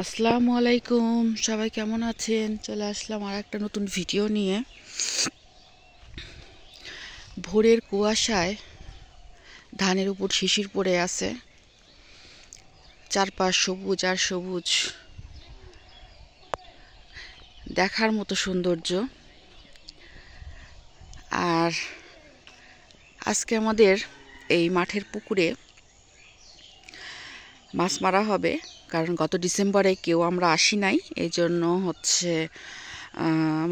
আসসালামু আলাইকুম, সবাই কেমন আছেন? চলে আসলাম আর একটা নতুন ভিডিও নিয়ে। ভোরের কুয়াশায় ধানের উপর শিশির পড়ে আছে, চারপাশ সবুজ আর সবুজ, দেখার মতো সৌন্দর্য। আর আজকে আমাদের এই মাঠের পুকুরে মাছ মারা হবে, কারণ গত ডিসেম্বরে কেউ আমরা আসি নাই, এই জন্য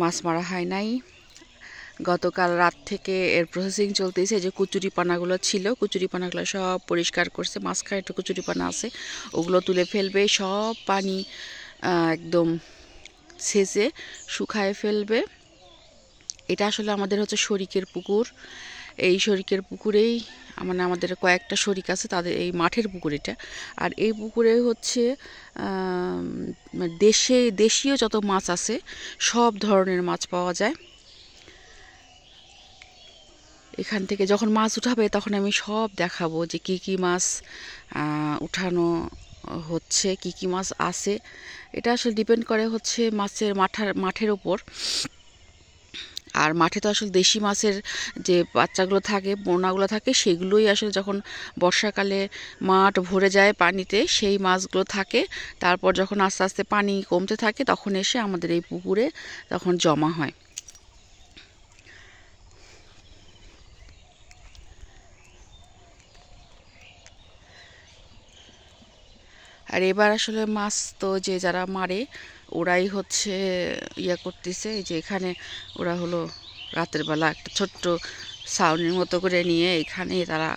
মাছ মারা হয় নাই। গতকাল রাত থেকে এর প্রসেসিং চলতেছে। যে কচুরিপানাগুলো ছিল, কচুরিপানাগুলো সব পরিষ্কার করছে। মাঝখানে একটু কচুরিপানা আছে, ওগুলো তুলে ফেলবে। সব পানি একদম ছেঁচে শুকায় ফেলবে। এটা আসলে আমাদের শরিকের পুকুর। এই শরিকের পুকুরেই আমাদের কয়েকটা শরিক আছে, তাদের এই মাঠের পুকুর এটা। আর এই পুকুরে দেশীয় যত মাছ আছে সব ধরনের মাছ পাওয়া যায়। এখান থেকে যখন মাছ উঠাবে তখন আমি সব দেখাবো যে কি কি মাছ উঠানো হচ্ছে, কি কি মাছ আছে। এটা আসলে ডিপেন্ড করে মাছের মাঠের ওপর। আর মাঠে তো আসলে দেশি মাছের যে বাচ্চাগুলো থাকে, পোনাগুলো থাকে, সেগুলোই আসলে যখন বর্ষাকালে মাঠ ভরে যায় পানিতে, সেই মাছগুলো থাকে। তারপর যখন আস্তে আস্তে পানি কমতে থাকে তখন এসে আমাদের এই পুকুরে তখন জমা হয়। আর এবার আসলে মাছ তো যে যারা মারে ওরাই ইয়া করতেছে। এই যে এখানে ওরা রাতের বেলা একটা ছোট্ট ছাউনির মতো করে নিয়ে এখানে তারা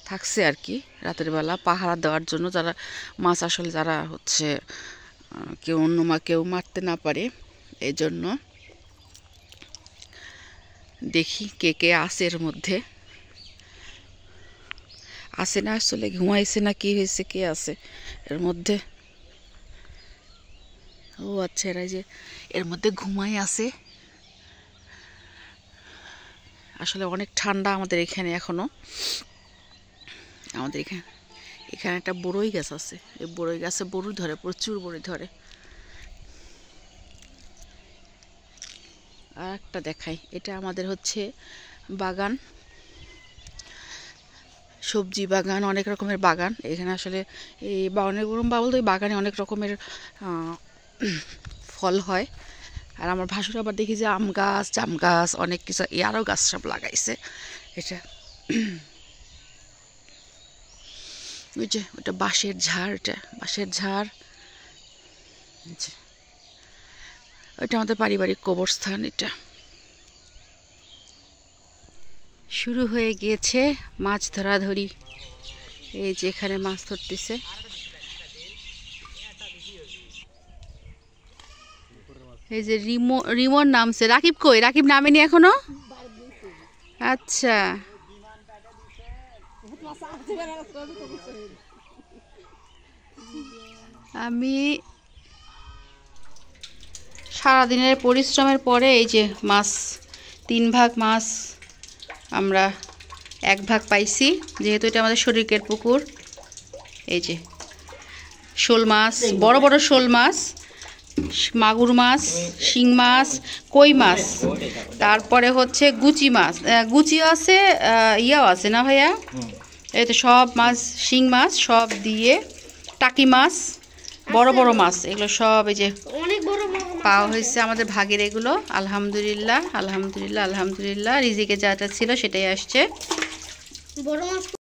থাকছে আর কি, রাতের বেলা পাহারা দেওয়ার জন্য। যারা মাছ আসলে যারা কেউ মারতে না পারে, এই জন্য। দেখি কে কে আছে এর মধ্যে। আসে না, আসলে ঘুমাইছে না কি হয়েছে, কে আছে এর মধ্যে? ও আচ্ছা, এরা যে এর মধ্যে ঘুমাই আছে। আসলে অনেক ঠান্ডা আমাদের এখানে এখনো। আমাদের এখানে একটা বড়ই গাছ আছে, এই বড়ই গাছে বড়ই ধরে, প্রচুর বড়ই ধরে। আর একটা দেখাই, এটা আমাদের বাগান, সবজি বাগান, অনেক রকমের বাগান এখানে। আসলে এই অনেক রকম বলতে বাগানে অনেক রকমের ফল হয়। আর আমার ভাসুর আবার দেখি যে আম গাছ, জাম গাছ, অনেক কিছু আরও গাছ সব লাগাইছে। এটা ওই যে ওটা বাঁশের ঝাড়, এটা বাঁশের ঝাড়। ওইটা আমাদের পারিবারিক কবরস্থান। এটা শুরু হয়ে গিয়েছে মাছ ধরাধরি। এই যে এখানে মাছ ধরতেছে। এই যে রিমন নামছে। রাকিব কই? রাকিব নামেনি এখনো? আচ্ছা, আমি সারাদিনের পরিশ্রমের পরে এই যে মাছ, 3 ভাগ মাছ আমরা 1 ভাগ পাইছি, যেহেতু এটা আমাদের শরিকের পুকুর। এই যে শোল মাছ, বড় বড় শোল মাছ, মাগুর মাছ, শিং মাছ, কই মাছ, তারপরে গুচি মাছ, গুচিও আছে, ইয়াও আছে না ভাইয়া? এই তো সব মাছ, শিং মাছ সব দিয়ে, টাকি মাছ, বড় বড় মাছ, এগুলো সব এই যে পাওয়া হয়েছে আমাদের ভাগের। এগুলো আলহামদুলিল্লাহ, আলহামদুলিল্লাহ, আলহামদুলিল্লাহ। রিজিকে যা যা ছিল সেটাই আসছে।